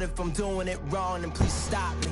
Lord, if I'm doing it wrong, then please stop me.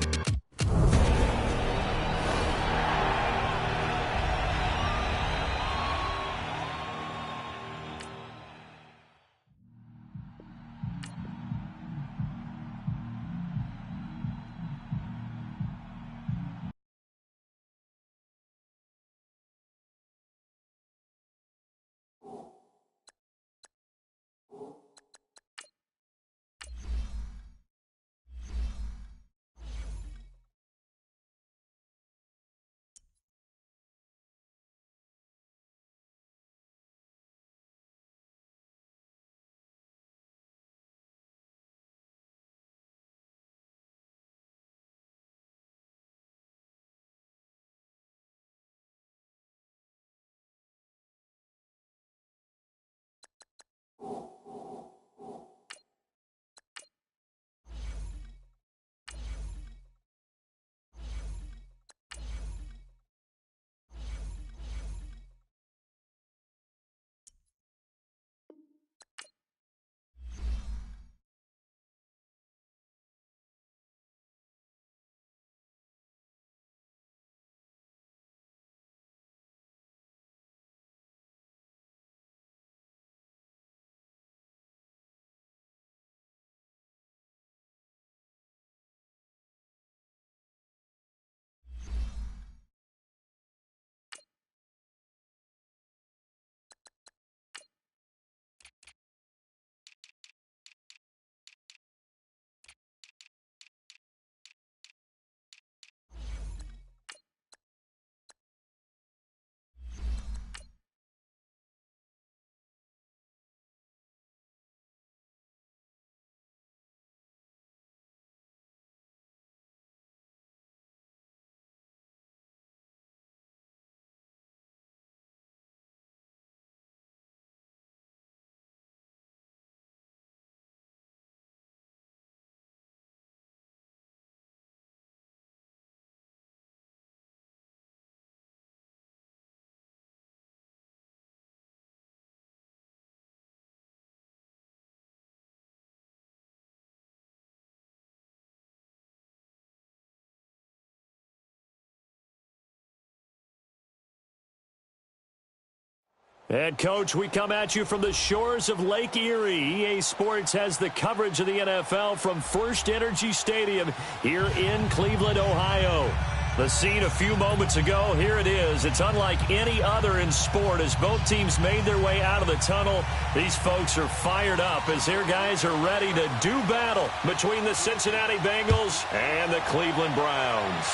And, Coach, we come at you from the shores of Lake Erie. EA Sports has the coverage of the NFL from First Energy Stadium here in Cleveland, Ohio. The scene a few moments ago, here it is. It's unlike any other in sport as both teams made their way out of the tunnel. These folks are fired up as their guys are ready to do battle between the Cincinnati Bengals and the Cleveland Browns.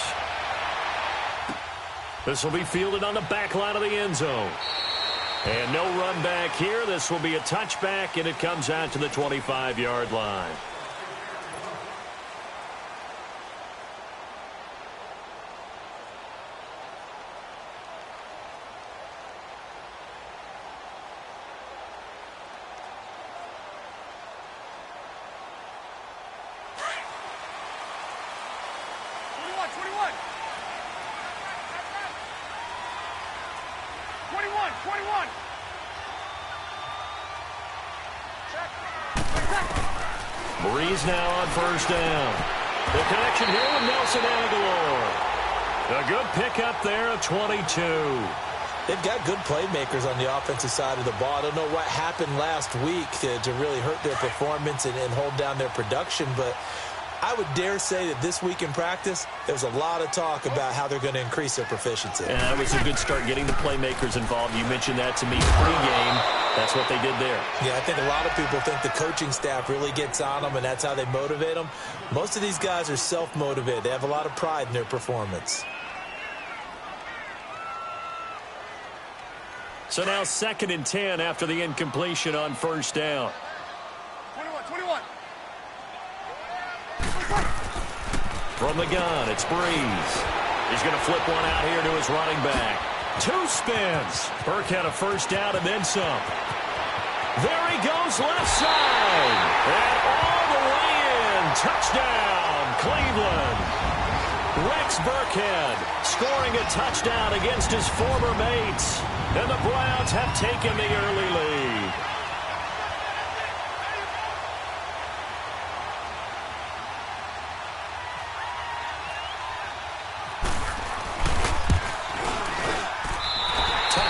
This will be fielded on the back line of the end zone. And no run back here. This will be a touchback, and it comes out to the 25-yard line. Breeze now on first down. The connection here with Nelson Aguilar. A good pickup there of 22. They've got good playmakers on the offensive side of the ball. I don't know what happened last week to really hurt their performance and hold down their production, but I would dare say that this week in practice, there was a lot of talk about how they're going to increase their proficiency. And that was a good start getting the playmakers involved. You mentioned that to me pregame. That's what they did there. Yeah, I think a lot of people think the coaching staff really gets on them, and that's how they motivate them. Most of these guys are self-motivated. They have a lot of pride in their performance. So now 2nd and 10 after the incompletion on first down. 21. From the gun, it's Breeze. He's going to flip one out here to his running back. 2 spins. Burkhead a first down and then some. There he goes left side. And all the way in. Touchdown, Cleveland. Rex Burkhead scoring a touchdown against his former mates. And the Browns have taken the early lead.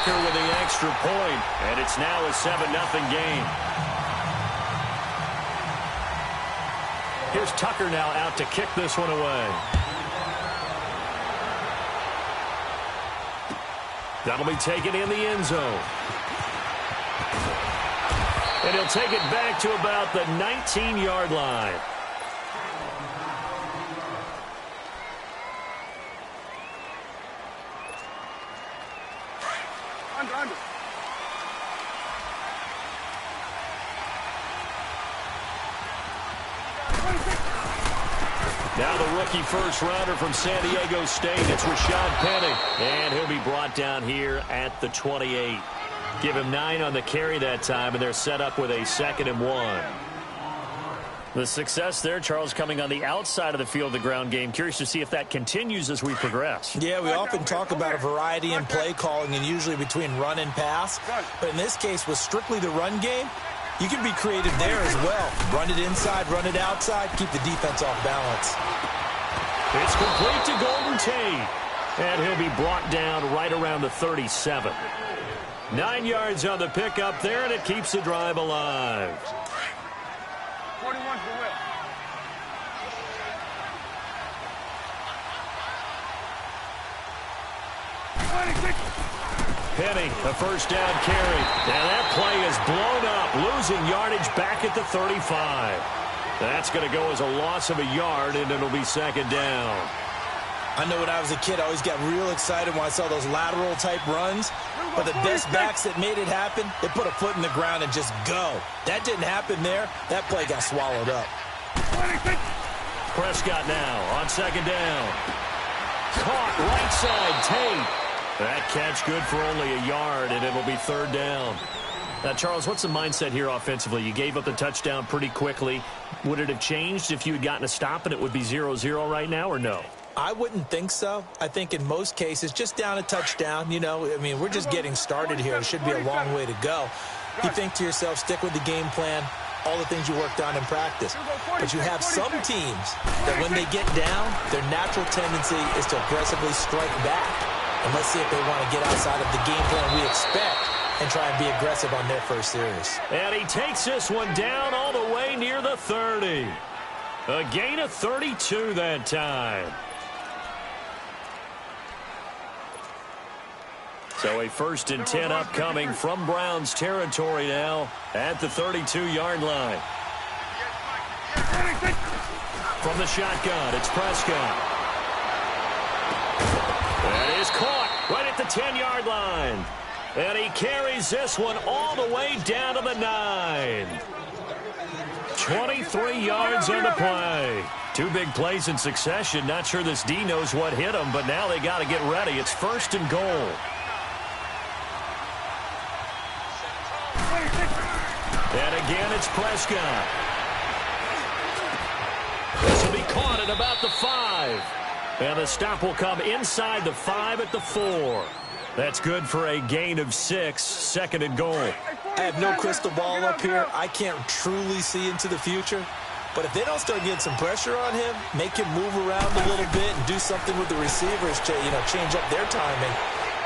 Tucker with the extra point, and it's now a 7-0 game. Here's Tucker now out to kick this one away. That'll be taken in the end zone. And he'll take it back to about the 19-yard line. Under. Now the rookie first-rounder from San Diego State, it's Rashad Penny. And he'll be brought down here at the 28. Give him 9 on the carry that time, and they're set up with a 2nd and 1. The success there, Charles, coming on the outside of the field, the ground game. Curious to see if that continues as we progress. Yeah, we often talk about a variety in play calling and usually between run and pass. But in this case, with strictly the run game, you can be creative there as well. Run it inside, run it outside, keep the defense off balance. It's complete to Golden Tate. And he'll be brought down right around the 37. 9 yards on the pickup there, and it keeps the drive alive. 41 for Will. Penny, a first down carry. And that play is blown up, losing yardage back at the 35. That's going to go as a loss of a yard, and it'll be 2nd down. I know when I was a kid, I always got real excited when I saw those lateral-type runs. But the best backs that made it happen, they put a foot in the ground and just go. That didn't happen there. That play got swallowed up. Prescott now on 2nd down. Caught right side, Tate. That catch good for only a yard, and it'll be 3rd down. Now, Charles, what's the mindset here offensively? You gave up the touchdown pretty quickly. Would it have changed if you had gotten a stop and it would be 0-0 right now, or no? I wouldn't think so. I think in most cases, just down a touchdown, you know, I mean, we're just getting started here. It should be a long way to go. You think to yourself, stick with the game plan, all the things you worked on in practice. But you have some teams that when they get down, their natural tendency is to aggressively strike back. And let's see if they want to get outside of the game plan we expect and try and be aggressive on their first series. And he takes this one down all the way near the 30. A gain of 32 that time. So a 1st and 10 upcoming from Browns territory now at the 32-yard line. From the shotgun, it's Prescott. That is caught right at the 10-yard line. And he carries this one all the way down to the 9. 23 yards on the play. 2 big plays in succession. Not sure this D knows what hit him, but now they got to get ready. It's 1st and goal. And again, it's Prescott. This will be caught at about the 5. And the stop will come inside the 5 at the 4. That's good for a gain of 6, 2nd and goal. I have no crystal ball up here. I can't truly see into the future. But if they don't start getting some pressure on him, make him move around a little bit and do something with the receivers to, change up their timing,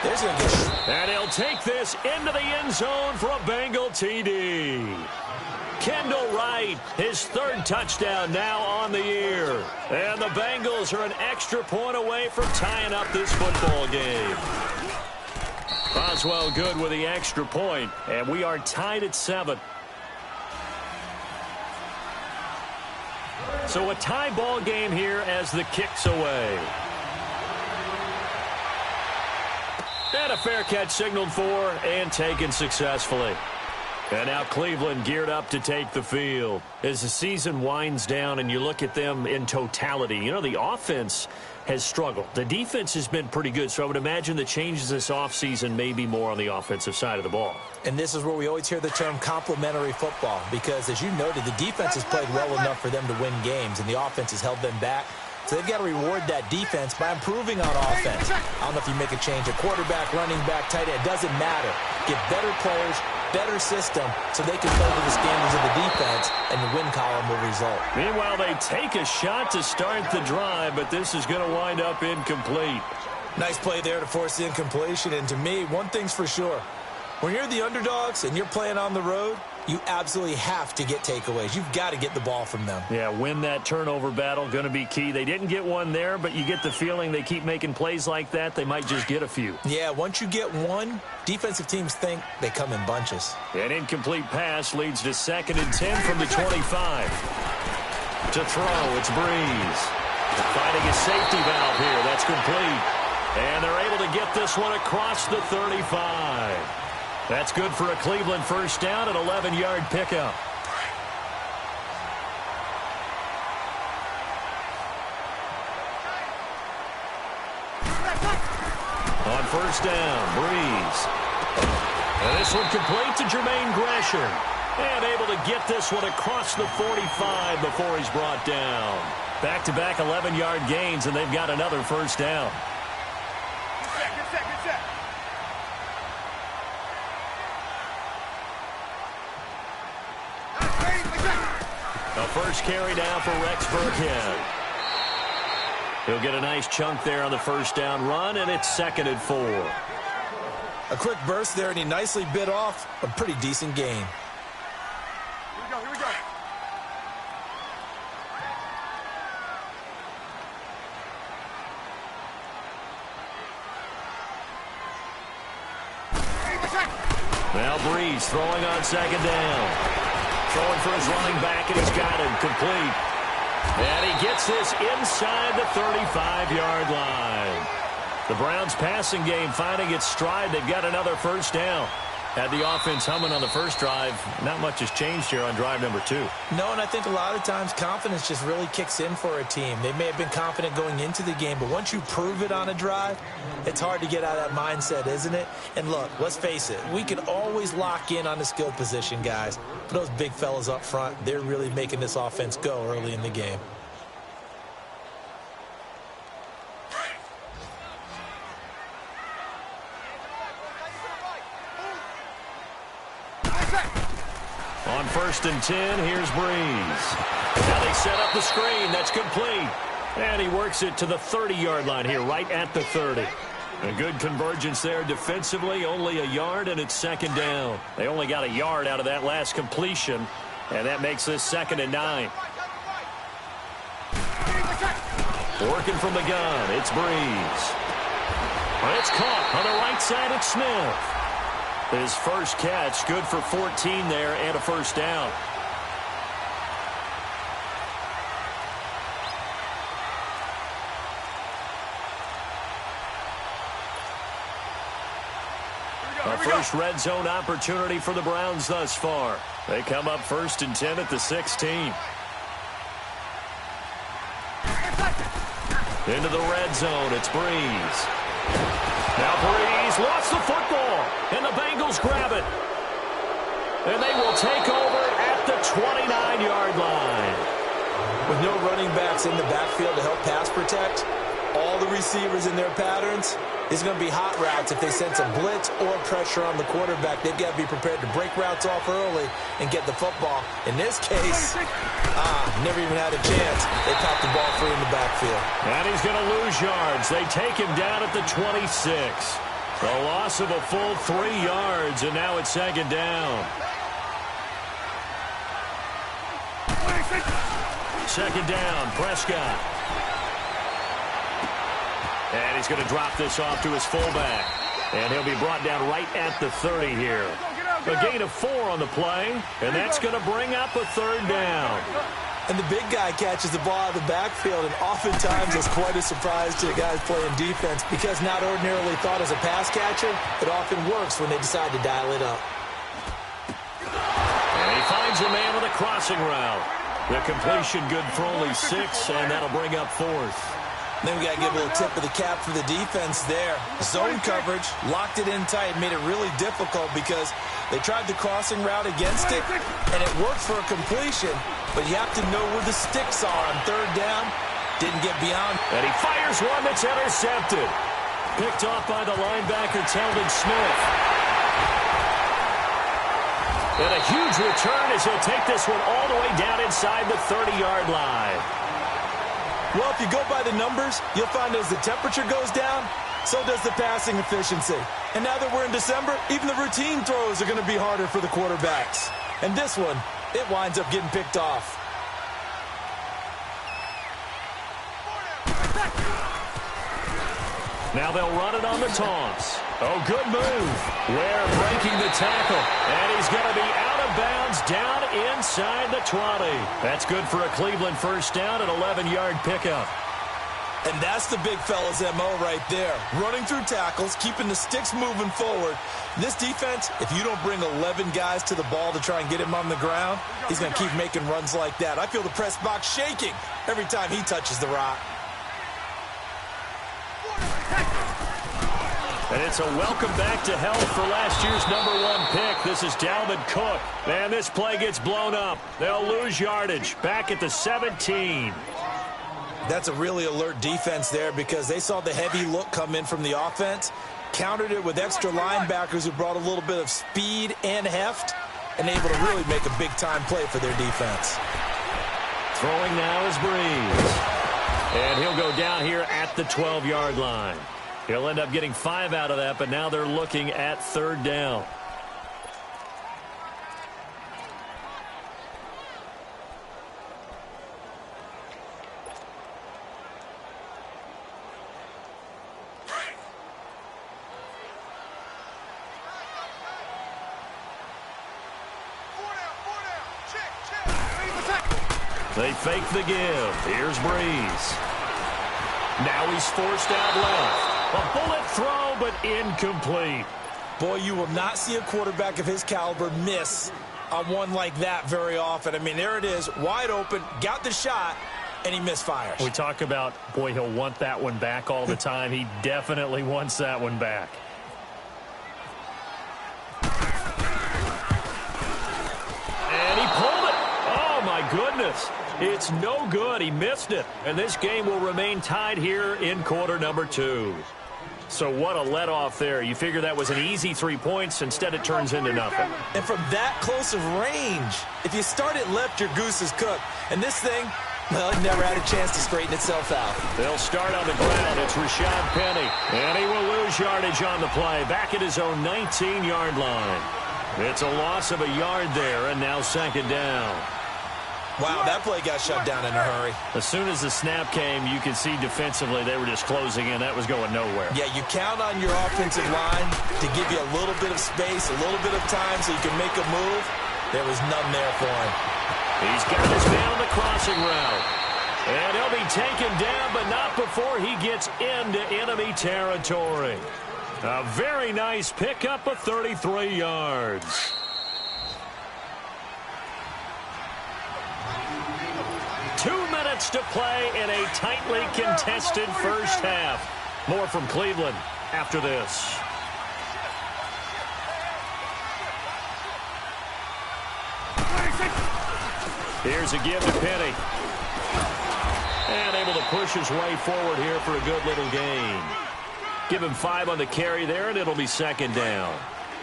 there's going to get... And he'll take this into the end zone for a Bengal TD. Kendall Wright, his 3rd touchdown now on the year. And the Bengals are an extra point away from tying up this football game. Boswell good with the extra point, and we are tied at 7. So a tie ball game here as the kick's away. And a fair catch signaled for and taken successfully. And now Cleveland geared up to take the field. As the season winds down and you look at them in totality, the offense has struggled. The defense has been pretty good, so I would imagine the changes this offseason may be more on the offensive side of the ball. And this is where we always hear the term complementary football because, as you noted, the defense has played well enough for them to win games, and the offense has held them back. So they've got to reward that defense by improving on offense. I don't know if you make a change at quarterback, running back, tight end. It doesn't matter. Get better players, better system, so they can play to the standards of the defense, and the win column will result. Meanwhile, they take a shot to start the drive, but this is going to wind up incomplete. Nice play there to force the incompletion. And to me, one thing's for sure. When you're the underdogs and you're playing on the road, you absolutely have to get takeaways. You've got to get the ball from them. Yeah, win that turnover battle, going to be key. They didn't get one there, but you get the feeling they keep making plays like that, they might just get a few. Yeah, once you get one, defensive teams think they come in bunches. An incomplete pass leads to 2nd and 10 from the 25. To throw, it's Breeze. Finding a safety valve here. That's complete. And they're able to get this one across the 35. That's good for a Cleveland first down, an 11-yard pickup. On first down, Breeze. And this one complete to Jermaine Gresham. And able to get this one across the 45 before he's brought down. Back-to-back 11-yard gains, and they've got another first down. Get set. The first carry down for Rex Burkhead. He'll get a nice chunk there on the first down run, and it's 2nd and 4. A quick burst there, and he nicely bit off a pretty decent gain. Here we go. Now Breeze throwing on 2nd down. Throwing for his running back, and he's got him complete. And he gets this inside the 35-yard line. The Browns' passing game finding its stride. They've got another first down. Had the offense humming on the first drive. Not much has changed here on drive number 2. No, and I think a lot of times confidence just really kicks in for a team. They may have been confident going into the game, but once you prove it on a drive, it's hard to get out of that mindset, isn't it? And look, let's face it, we can always lock in on the skill position, guys. But those big fellas up front, they're really making this offense go early in the game. On 1st and 10, here's Breeze. Now they set up the screen. That's complete. And he works it to the 30-yard line here, right at the 30. A good convergence there defensively, only a yard, and it's 2nd down. They only got a yard out of that last completion, and that makes this 2nd and 9. Working from the gun, it's Breeze. It's caught on the right side of Smith. His first catch, good for 14 there and a first down. A first red zone opportunity for the Browns thus far. They come up 1st and 10 at the 16. Into the red zone, it's Breeze. Now Breeze lost the football, and the Bengals grab it. And they will take over at the 29-yard line. With no running backs in the backfield to help pass protect, all the receivers in their patterns, it's going to be hot routes if they sense a blitz or pressure on the quarterback. They've got to be prepared to break routes off early and get the football. In this case, never even had a chance. They popped the ball free in the backfield. And he's going to lose yards. They take him down at the 26. The loss of a full 3 yards, and now it's 2nd down. 2nd down, Prescott. And he's going to drop this off to his fullback. And he'll be brought down right at the 30 here. A gain of 4 on the play, and that's going to bring up a 3rd down. And the big guy catches the ball out of the backfield, and oftentimes it's quite a surprise to the guys playing defense because not ordinarily thought as a pass catcher, it often works when they decide to dial it up. And he finds a man with a crossing route. The completion good for only 6, and that'll bring up 4th. Then we got to give a little tip of the cap for the defense there. Zone coverage, locked it in tight, made it really difficult because they tried the crossing route against it, and it worked for a completion, but you have to know where the sticks are on 3rd down. Didn't get beyond. And he fires one that's intercepted. Picked off by the linebacker, Telvin Smith. And a huge return as he'll take this one all the way down inside the 30-yard line. Well, if you go by the numbers, you'll find as the temperature goes down, so does the passing efficiency. And now that we're in December, even the routine throws are going to be harder for the quarterbacks. And this one, it winds up getting picked off. Now they'll run it on the toss. Oh, good move. Ware breaking the tackle. And he's going to be out of bounds down inside the 20. That's good for a Cleveland first down, an 11-yard pickup. And that's the big fella's MO right there. Running through tackles, keeping the sticks moving forward. This defense, if you don't bring 11 guys to the ball to try and get him on the ground, he's going to keep making runs like that. I feel the press box shaking every time he touches the rock. And it's a welcome back to health for last year's #1 pick. This is Dalvin Cook. And this play gets blown up. They'll lose yardage. Back at the 17. That's a really alert defense there because they saw the heavy look come in from the offense, countered it with extra linebackers who brought a little bit of speed and heft, and able to really make a big-time play for their defense. Throwing now is Breeze. And he'll go down here at the 12-yard line. He'll end up getting 5 out of that, but now they're looking at 3rd down. They fake the give. Here's Breeze. Now he's forced out left. A bullet throw, but incomplete. Boy, you will not see a quarterback of his caliber miss on one like that very often. I mean, there it is, wide open, got the shot, and he misfires. We talk about, boy, he'll want that one back all the time. He definitely wants that one back. And he pulled it. Oh, my goodness. It's no good. He missed it. And this game will remain tied here in quarter number 2. So what a let-off there. You figure that was an easy 3 points. Instead, it turns into nothing. And from that close of range, if you start it left, your goose is cooked. And this thing, well, it never had a chance to straighten itself out. They'll start on the ground. It's Rashad Penny. And he will lose yardage on the play. Back at his own 19-yard line. It's a loss of a yard there, and now 2nd down. Wow, that play got shut down in a hurry. As soon as the snap came, you could see defensively they were just closing in. That was going nowhere. Yeah, you count on your offensive line to give you a little bit of space, a little bit of time so you can make a move. There was none there for him. He's got his man on the crossing route. And he'll be taken down, but not before he gets into enemy territory. A very nice pickup of 33 yards. To play in a tightly contested first half. More from Cleveland after this. Here's a give to Penny. And able to push his way forward here for a good little gain. Give him 5 on the carry there, and it'll be 2nd down.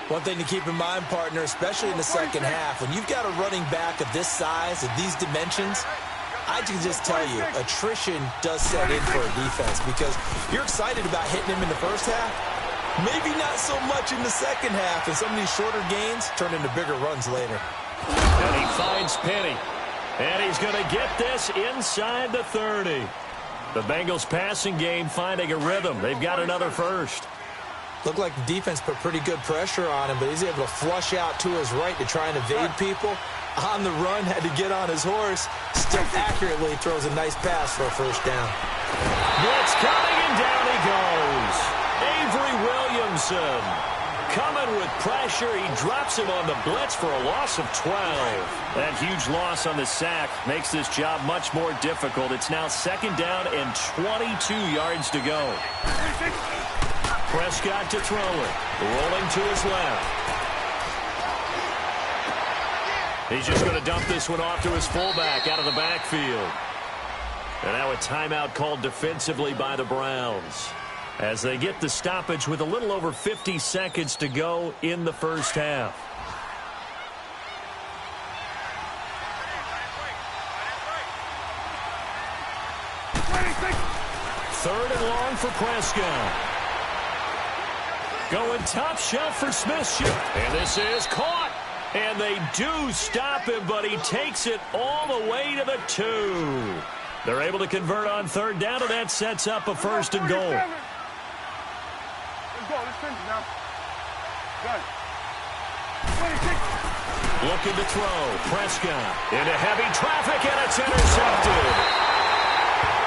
One thing to keep in mind, partner, especially in the second half, when you've got a running back of this size, of these dimensions, I can just tell you, attrition does set in for a defense because you're excited about hitting him in the first half. Maybe not so much in the second half, and some of these shorter gains turn into bigger runs later. And he finds Penny. And he's going to get this inside the 30. The Bengals passing game finding a rhythm. They've got another first. Looked like the defense put pretty good pressure on him, but he's able to flush out to his right to try and evade people. On the run, had to get on his horse. Still accurately throws a nice pass for a first down. Blitz coming, and down he goes. Avery Williamson coming with pressure. He drops him on the blitz for a loss of 12. That huge loss on the sack makes this job much more difficult. It's now 2nd down and 22 yards to go. Prescott to throw it. Rolling to his left. He's just going to dump this one off to his fullback out of the backfield. And now a timeout called defensively by the Browns as they get the stoppage with a little over 50 seconds to go in the first half. Third and long for Prescott. Going top shelf for Smith. And this is caught. And they do stop him, but he takes it all the way to the 2. They're able to convert on third down, and that sets up a first and goal. Let's go. Let's finish now. Good. 26. Looking to throw. Prescott into heavy traffic, and it's intercepted.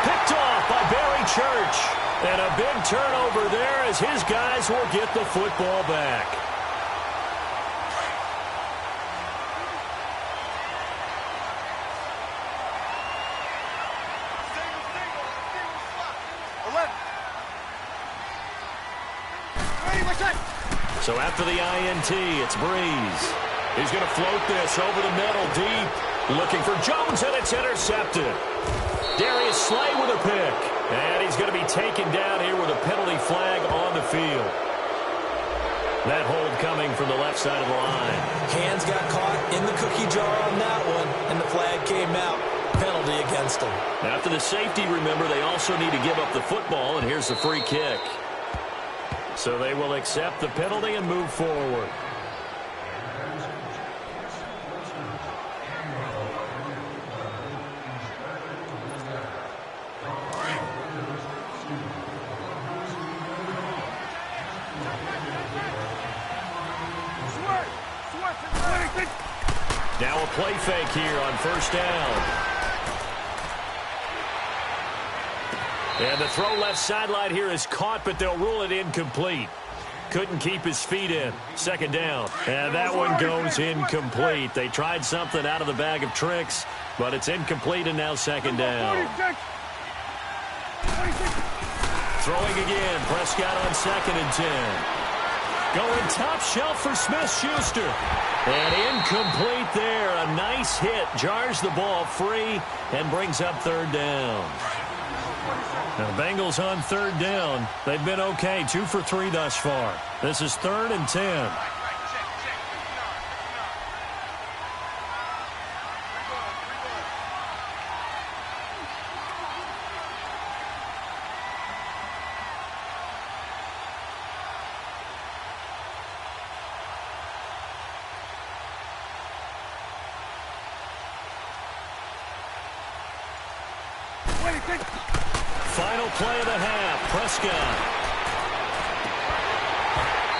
Picked off by Barry Church. And a big turnover there as his guys will get the football back. So after the INT, it's Breeze. He's going to float this over the middle deep. Looking for Jones, and it's intercepted. Darius Slay with a pick. And he's going to be taken down here with a penalty flag on the field. That hold coming from the left side of the line. Hands got caught in the cookie jar on that one, and the flag came out. Penalty against him. After the safety, remember, they also need to give up the football, and here's the free kick. So they will accept the penalty and move forward. Now a play fake here on first down. And the throw left sideline here is caught, but they'll rule it incomplete. Couldn't keep his feet in. Second down. And that one goes incomplete. They tried something out of the bag of tricks, but it's incomplete, and now second down. Throwing again. Prescott on 2nd and 10. Going top shelf for Smith-Schuster. And incomplete there. A nice hit. Jars the ball free and brings up third down. Now, the Bengals on third down. They've been okay. 2 for 3 thus far. This is 3rd and 10. Final play of the half. Prescott.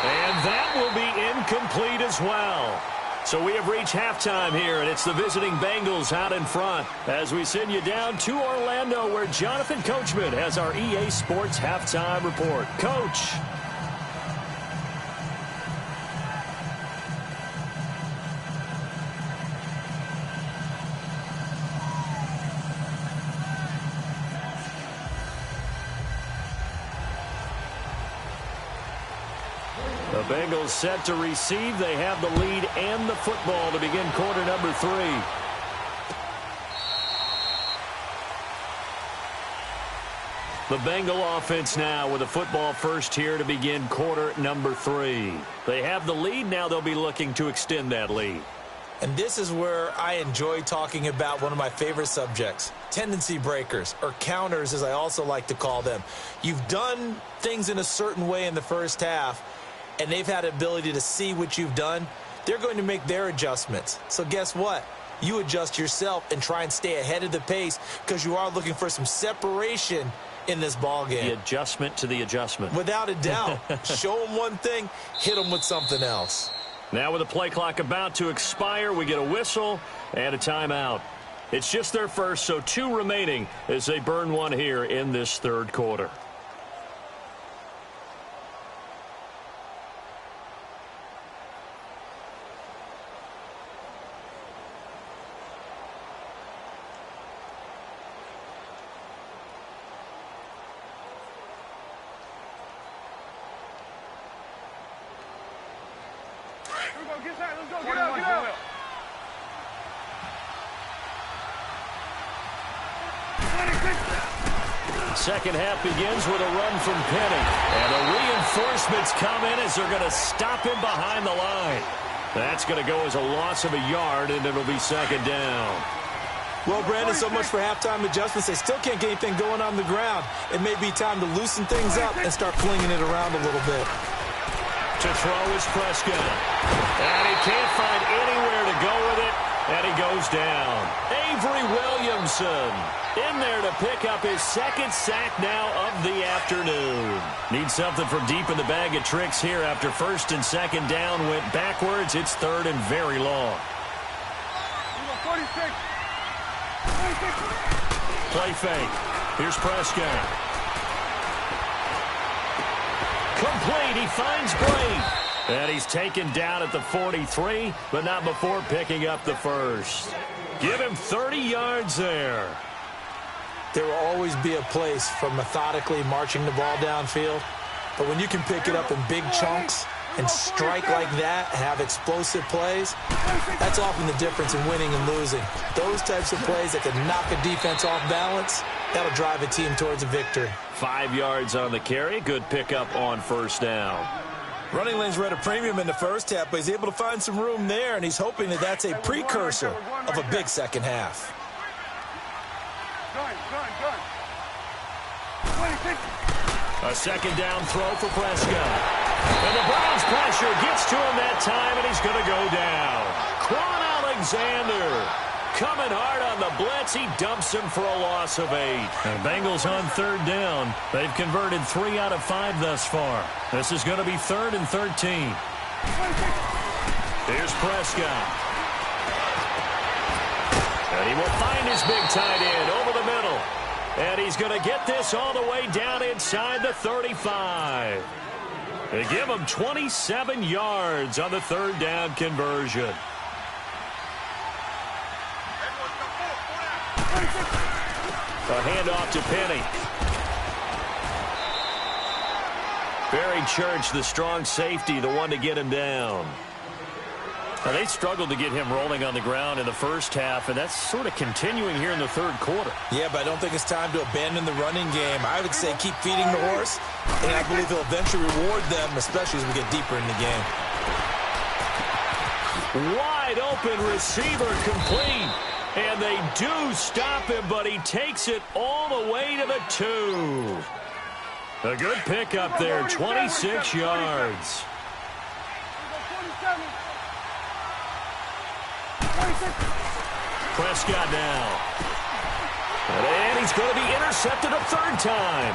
And that will be incomplete as well. So we have reached halftime here, and it's the visiting Bengals out in front as we send you down to Orlando, where Jonathan Coachman has our EA Sports halftime report. Coach. The Bengals set to receive. They have the lead and the football to begin quarter number 3. The Bengal offense now with the football first here to begin quarter number 3. They have the lead. Now they'll be looking to extend that lead. And this is where I enjoy talking about one of my favorite subjects, tendency breakers, or counters as I also like to call them. You've done things in a certain way in the first half, and they've had the ability to see what you've done. They're going to make their adjustments. So guess what? You adjust yourself and try and stay ahead of the pace because you are looking for some separation in this ball game. The adjustment to the adjustment. Without a doubt. Show them one thing, hit them with something else. Now with the play clock about to expire, we get a whistle and a timeout. It's just their first, so 2 remaining as they burn one here in this third quarter. Second half begins with a run from Penny. And the reinforcements come in as they're going to stop him behind the line. That's going to go as a loss of a yard, and it'll be second down. Well, Brandon, so much for halftime adjustments. They still can't get anything going on the ground. It may be time to loosen things up and start flinging it around a little bit. To throw is Prescott. And he can't find anywhere to go with it, and he goes down. Avery Williamson in there to pick up his second sack now of the afternoon. Needs something from deep in the bag of tricks here after first and second down went backwards. It's third and very long. 46. Play fake. Here's Prescott. Complete. He finds Bray. And he's taken down at the 43, but not before picking up the first. Give him 30 yards there. There will always be a place for methodically marching the ball downfield. But when you can pick it up in big chunks and strike like that, have explosive plays, that's often the difference in winning and losing. Those types of plays that can knock a defense off balance, that'll drive a team towards a victory. 5 yards on the carry. Good pickup on first down. Running lanes were at a premium in the first half, but he's able to find some room there, and he's hoping that that's a precursor of a big second half. A second down throw for Prescott. And the Browns pressure gets to him that time, and he's going to go down. Quan Alexander coming hard on the blitz. He dumps him for a loss of 8. And Bengals on third down. They've converted 3 out of 5 thus far. This is going to be third and 13. Here's Prescott. And he will find his big tight end over the middle. And he's going to get this all the way down inside the 35. They give him 27 yards on the third down conversion. A handoff to Penny. Barry Church, the strong safety, the one to get him down. Now, they struggled to get him rolling on the ground in the first half, and that's sort of continuing here in the third quarter. Yeah, but I don't think it's time to abandon the running game. I would say keep feeding the horse, and I believe he'll eventually reward them, especially as we get deeper in the game. Wide open receiver complete. And they do stop him, but he takes it all the way to the 2. A good pickup there, 26 yards. Prescott now. And he's going to be intercepted a third time.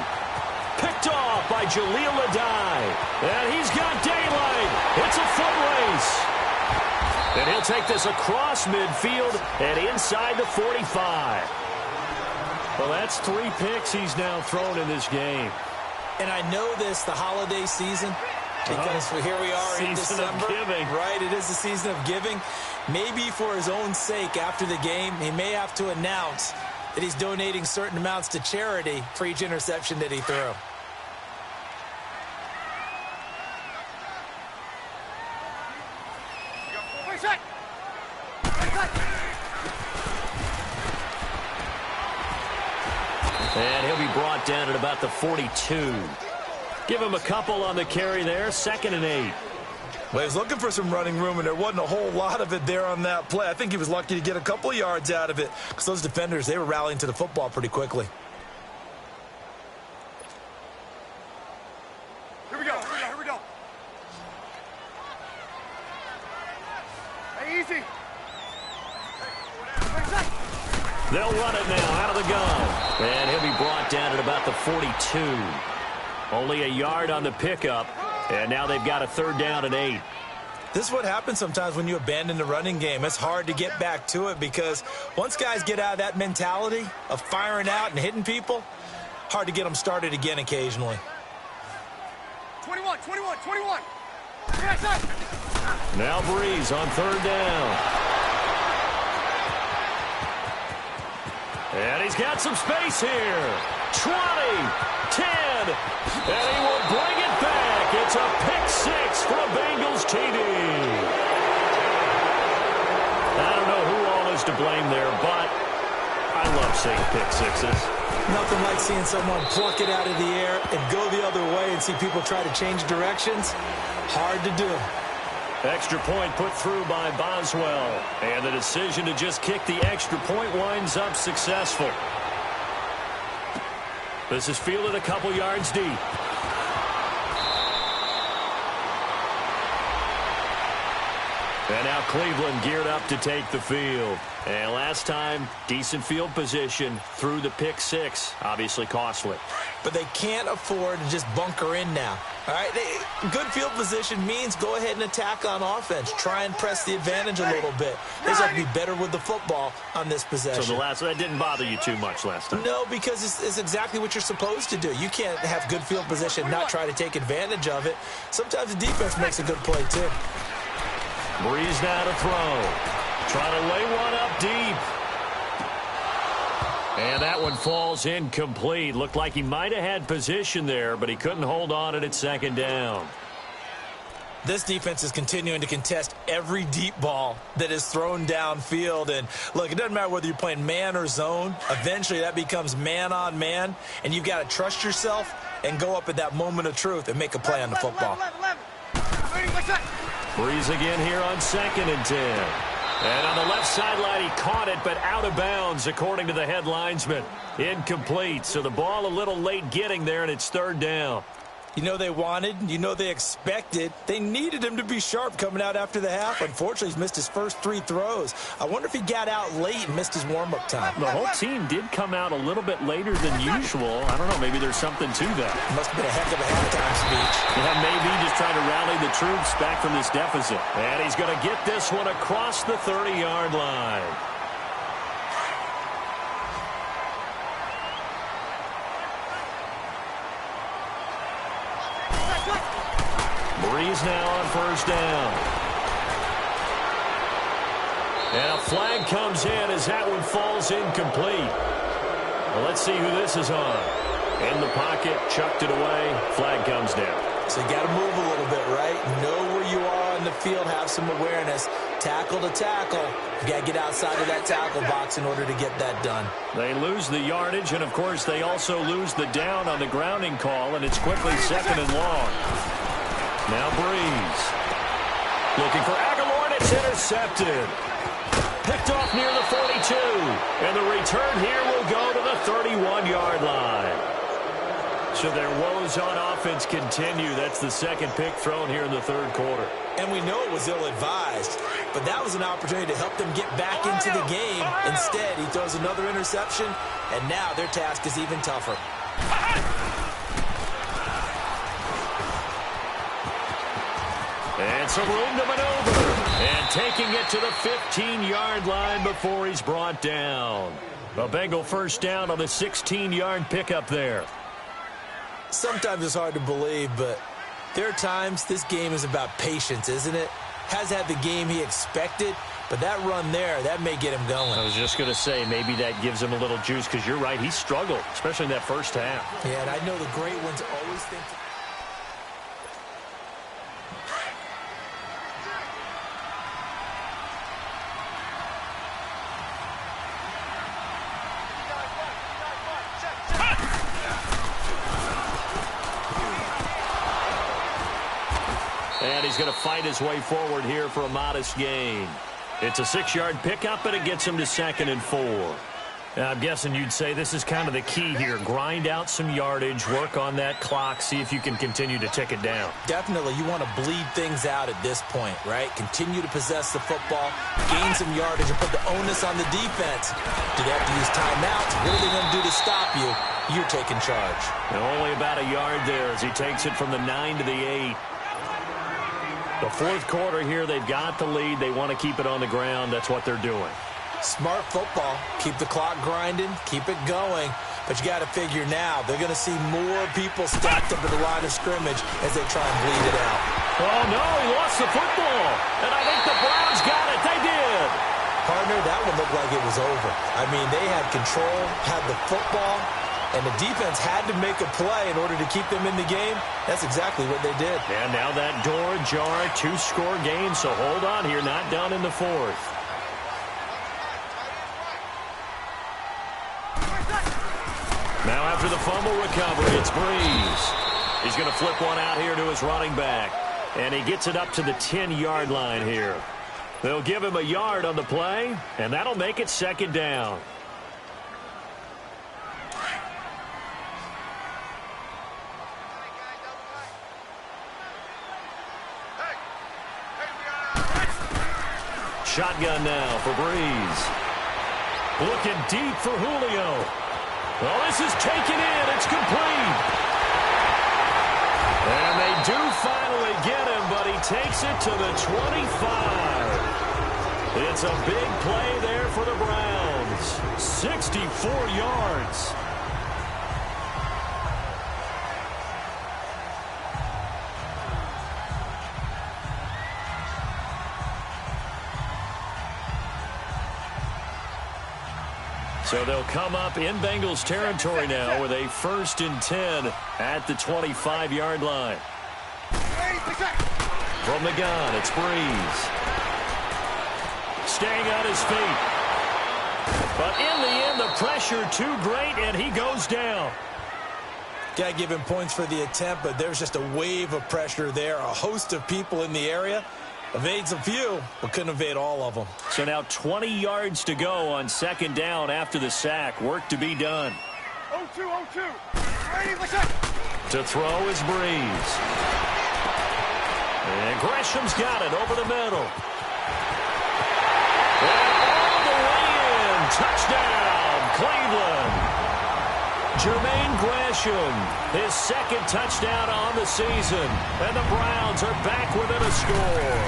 Picked off by Jaleel Adai. And he's got daylight. It's a foot race. And he'll take this across midfield and inside the 45. Well, that's 3 picks he's now thrown in this game. And I know this, the holiday season, because here we are in December. Right, it is the season of giving. Maybe for his own sake after the game, he may have to announce that he's donating certain amounts to charity for each interception that he threw. And he'll be brought down at about the 42. Give him a couple on the carry there, 2nd and 8. Well, he was looking for some running room, and there wasn't a whole lot of it there on that play. I think he was lucky to get a couple of yards out of it because those defenders, they were rallying to the football pretty quickly. Here we go. Hey, easy. They'll run it now out of the gun. And he'll be brought down at about the 42. Only a yard on the pickup. And now they've got a third down and 8. This is what happens sometimes when you abandon the running game. It's hard to get back to it because once guys get out of that mentality of firing out and hitting people, hard to get them started again occasionally. 21. Now Breeze on third down. And he's got some space here. 20, 10, and he will bring it back. It's a pick 6 for a Bengals TD. I don't know who all is to blame there, but I love seeing pick 6s. Nothing like seeing someone pluck it out of the air and go the other way and see people try to change directions. Hard to do. Extra point put through by Boswell. And the decision to just kick the extra point winds up successful. This is fielded a couple yards deep. And now Cleveland geared up to take the field. And last time, decent field position through the pick six. Obviously costly. But they can't afford to just bunker in now. All right, good field position means go ahead and attack on offense. Try and press the advantage a little bit. They just have to be better with the football on this possession. So that didn't bother you too much last time? No, because it's exactly what you're supposed to do. You can't have good field position, not try to take advantage of it. Sometimes the defense makes a good play, too. Breeze now to throw. Trying to lay one up deep. And that one falls incomplete. Looked like he might have had position there, but he couldn't hold on at second down. This defense is continuing to contest every deep ball that is thrown downfield. And, look, it doesn't matter whether you're playing man or zone. Eventually that becomes man on man, and you've got to trust yourself and go up at that moment of truth and make a play on the football. Breeze again here on 2nd and 10. And on the left sideline, he caught it, but out of bounds, according to the head linesman. Incomplete, so the ball a little late getting there, and it's 3rd down. You know they wanted, you know they expected. They needed him to be sharp coming out after the half. Unfortunately, he's missed his first 3 throws. I wonder if he got out late and missed his warm-up time. The whole team did come out a little bit later than usual. I don't know, maybe there's something to that. Must have been a heck of a halftime speech. Yeah, maybe just trying to rally the troops back from this deficit. And he's going to get this one across the 30-yard line. Breeze now on 1st down. And a flag comes in as that one falls incomplete. Well, let's see who this is on. In the pocket, chucked it away. Flag comes down. So you got to move a little bit, right? Know where you are on the field, have some awareness. Tackle to tackle. You got to get outside of that tackle box in order to get that done. They lose the yardage, and, of course, they also lose the down on the grounding call, and it's quickly 2nd and long. Now Breeze. Looking for Aguilar, and it's intercepted. Picked off near the 42. And the return here will go to the 31-yard line. So their woes on offense continue. That's the 2nd pick thrown here in the 3rd quarter. And we know it was ill-advised, but that was an opportunity to help them get back into the game. Instead, he throws another interception, and now their task is even tougher. And some room to maneuver. And taking it to the 15-yard line before he's brought down. A Bengal 1st down on the 16-yard pickup there. Sometimes it's hard to believe, but there are times this game is about patience, isn't it? Has had the game he expected, but that run there, that may get him going. I was just going to say, maybe that gives him a little juice, because you're right, he struggled, especially in that 1st half. Yeah, and I know the great ones always think... And he's going to fight his way forward here for a modest gain. It's a 6-yard pickup, and it gets him to 2nd and 4. Now, I'm guessing you'd say this is kind of the key here. Grind out some yardage, work on that clock, see if you can continue to tick it down. Definitely, you want to bleed things out at this point, right? Continue to possess the football, gain some yardage, and put the onus on the defense. Do they have to use timeouts? What are they going to do to stop you? You're taking charge. And only about a yard there as he takes it from the 9 to the 8. The 4th quarter here, they've got the lead. They want to keep it on the ground. That's what they're doing. Smart football. Keep the clock grinding. Keep it going. But you got to figure now, they're going to see more people stacked up at the line of scrimmage as they try and bleed it out. Oh, no, he lost the football. And I think the Browns got it. They did. Partner, that one looked like it was over. I mean, they had control, had the football, and the defense had to make a play in order to keep them in the game. That's exactly what they did. And now that door ajar, 2-score game, so hold on here, not done in the 4th. Now after the fumble recovery, it's Breeze. He's going to flip one out here to his running back. And he gets it up to the 10-yard line here. They'll give him a yard on the play, and that'll make it second down. Shotgun now for Breeze. Looking deep for Julio. Well, this is taken in. It's complete. And they do finally get him, but he takes it to the 25. It's a big play there for the Browns. 64 yards. So they'll come up in Bengals territory now with a 1st and 10 at the 25-yard line. From the gun, it's Breeze. Staying on his feet. But in the end, the pressure too great, and he goes down. Got to give him points for the attempt, but there's just a wave of pressure there. A host of people in the area. Evades a few, but couldn't evade all of them. So now 20 yards to go on second down after the sack. Work to be done. 0-2. To throw is Breeze. And Gresham's got it over the middle. And all the way in. Touchdown, Cleveland. Jermaine Gresham, his second touchdown on the season. And the Browns are back within a score.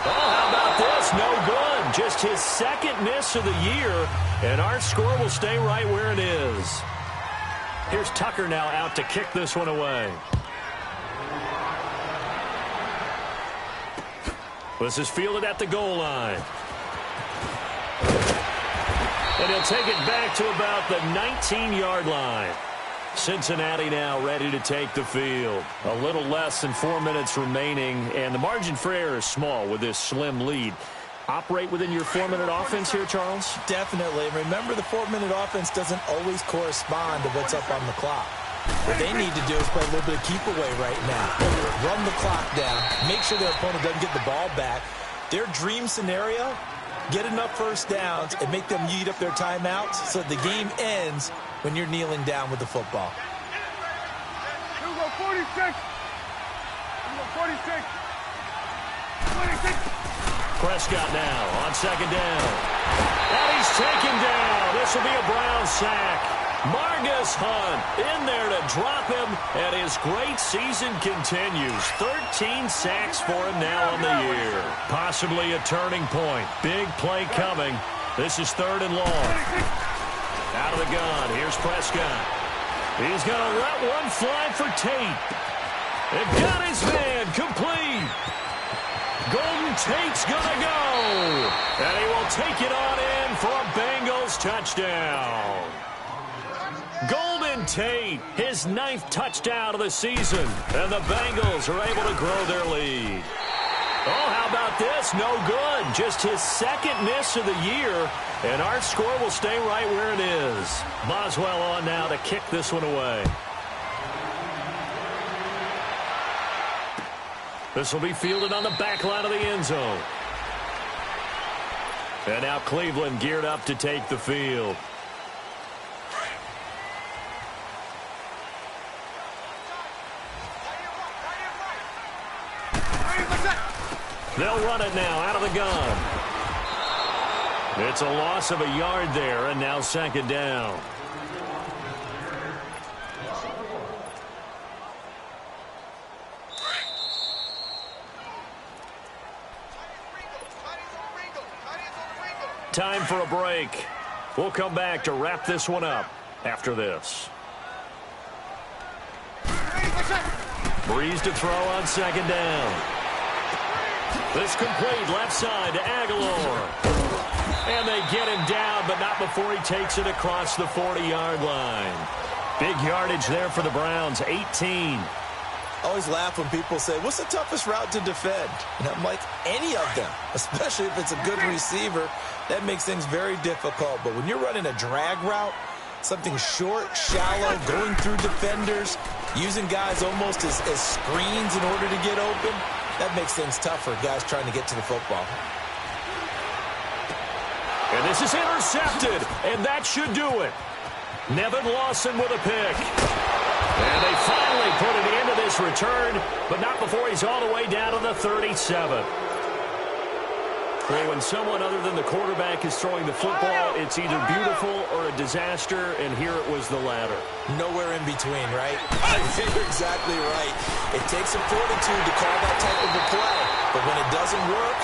Oh, how about this? No good. Just his second miss of the year. And our score will stay right where it is. Here's Tucker now out to kick this one away. This is fielded at the goal line. And he'll take it back to about the 19-yard line. Cincinnati now ready to take the field. A little less than 4 minutes remaining, and the margin for error is small with this slim lead. Operate within your 4-minute offense here, Charles? Definitely. Remember, the 4-minute offense doesn't always correspond to what's up on the clock. What they need to do is play a little bit of keep away right now. Run the clock down. Make sure their opponent doesn't get the ball back. Their dream scenario, get enough first downs and make them eat up their timeouts so the game ends when you're kneeling down with the football. 46. 26. Prescott now on second down. And he's taken down. This will be a Brown sack. Margus Hunt in there to drop him, and his great season continues. 13 sacks for him now on the year. Possibly a turning point. Big play coming. This is 3rd and long. Out of the gun, here's Prescott. He's going to let one fly for Tate. They've got his man complete. Golden Tate's going to go. And he will take it on in for a Bengals touchdown. Golden Tate, his 9th touchdown of the season. And the Bengals are able to grow their lead. Oh, how about this? No good. Just his 2nd miss of the year. And our score will stay right where it is. Boswell on now to kick this one away. This will be fielded on the back line of the end zone. And now Cleveland geared up to take the field. They'll run it now out of the gun. It's a loss of a yard there, and now 2nd down. Time for a break. We'll come back to wrap this one up after this. Breeze to throw on 2nd down. This complete left side to Aguilar. And they get him down, but not before he takes it across the 40-yard line. Big yardage there for the Browns, 18. I always laugh when people say, what's the toughest route to defend? And I'm like, any of them, especially if it's a good receiver. That makes things very difficult. But when you're running a drag route, something short, shallow, going through defenders, Using guys almost as screens in order to get open, that makes things tough for guys trying to get to the football. And this is intercepted, and that should do it. Nevin Lawson with a pick. And they finally put an end to this return, but not before he's all the way down to the 37. Well, when someone other than the quarterback is throwing the football, it's either beautiful or a disaster, and here it was the latter. Nowhere in between, right? You're exactly right. It takes some fortitude to call that type of a play, but when it doesn't work,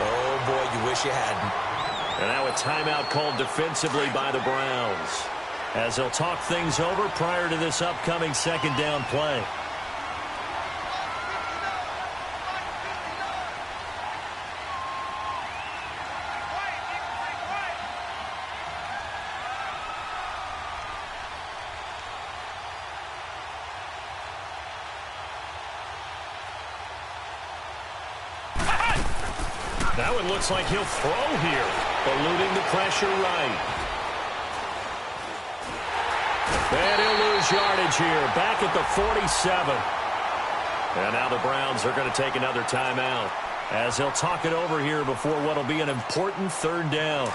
oh boy, you wish you hadn't. And now a timeout called defensively by the Browns, as they'll talk things over prior to this upcoming second down play. That one looks like he'll throw here, eluding the pressure right. And he'll lose yardage here, back at the 47. And now the Browns are going to take another timeout, as they'll talk it over here before what will be an important third down.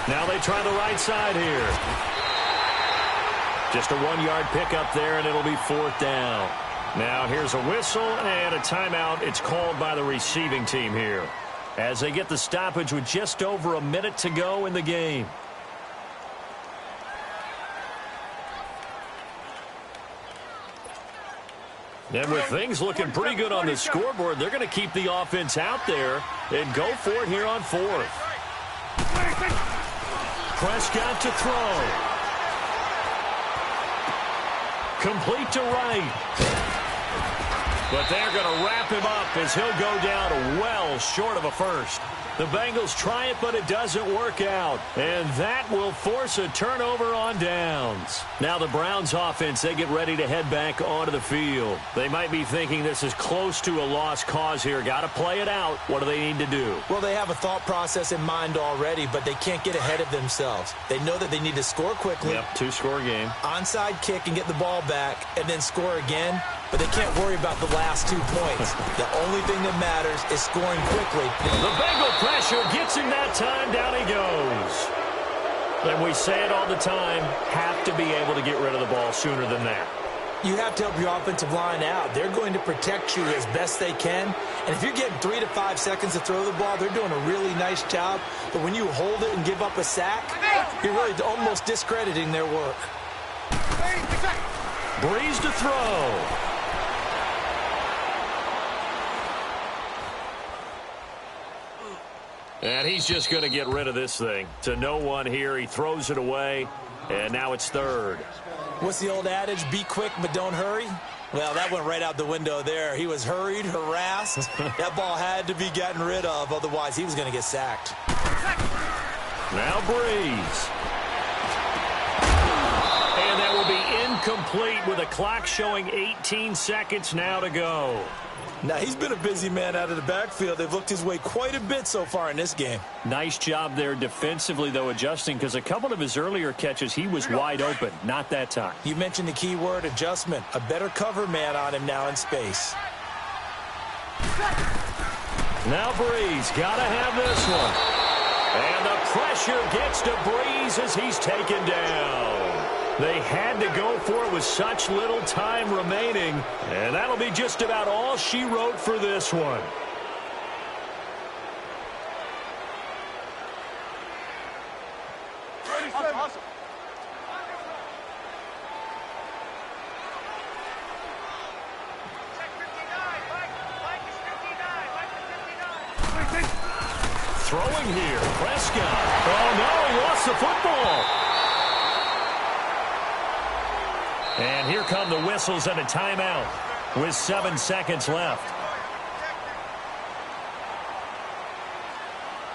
Now they try the right side here. Just a 1-yard pickup there, and it'll be fourth down. Now here's a whistle and a timeout. It's called by the receiving team here, as they get the stoppage with just over a minute to go in the game. And with things looking pretty good on the scoreboard, they're going to keep the offense out there and go for it here on fourth. Prescott to throw. Complete to right. But they're going to wrap him up as he'll go down well short of a first. The Bengals try it, but it doesn't work out. And that will force a turnover on downs. Now the Browns offense, they get ready to head back onto the field. They might be thinking this is close to a lost cause here. Got to play it out. What do they need to do? Well, they have a thought process in mind already, but they can't get ahead of themselves. They know that they need to score quickly. Yep, 2-score game. Onside kick and get the ball back, and then score again. But they can't worry about the last 2 points. The only thing that matters is scoring quickly. The Bengal pressure gets him that time. Down he goes. And we say it all the time, have to be able to get rid of the ball sooner than that. You have to help your offensive line out. They're going to protect you as best they can. And if you're getting 3 to 5 seconds to throw the ball, they're doing a really nice job. But when you hold it and give up a sack, you're really almost discrediting their work. Breeze to throw. And he's just going to get rid of this thing. To no one here. He throws it away. And now it's third. What's the old adage? Be quick, but don't hurry. Well, that went right out the window there. He was hurried, harassed. That ball had to be gotten rid of. Otherwise, he was going to get sacked. Now Breeze. And that will be incomplete with a clock showing 18 seconds now to go. Now, he's been a busy man out of the backfield. They've looked his way quite a bit so far in this game. Nice job there defensively, though, adjusting, because a couple of his earlier catches, he was wide open. Not that time. You mentioned the key word, adjustment. A better cover man on him now in space. Now Breeze, got to have this one. And the pressure gets to Breeze as he's taken down. They had to go for it with such little time remaining. And that'll be just about all she wrote for this one. Awesome. Throwing here, Prescott. Oh, no, he lost the football. And here come the whistles and a timeout with 7 seconds left.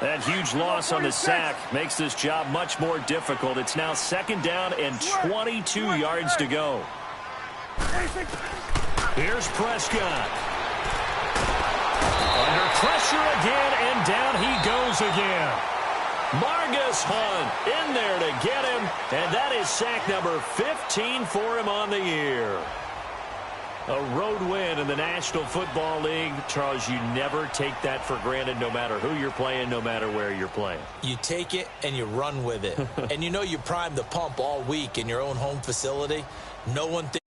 That huge loss on the sack makes this job much more difficult. It's now second down and 22 yards to go. Here's Prescott. Under Pressure again, and down he goes again. Margus Hunt in there to get him, and that is sack number 15 for him on the year. A road win in the National Football League. Charles, you never take that for granted, no matter who you're playing, no matter where you're playing. You take it and you run with it. And you know you primed the pump all week in your own home facility. No one thinks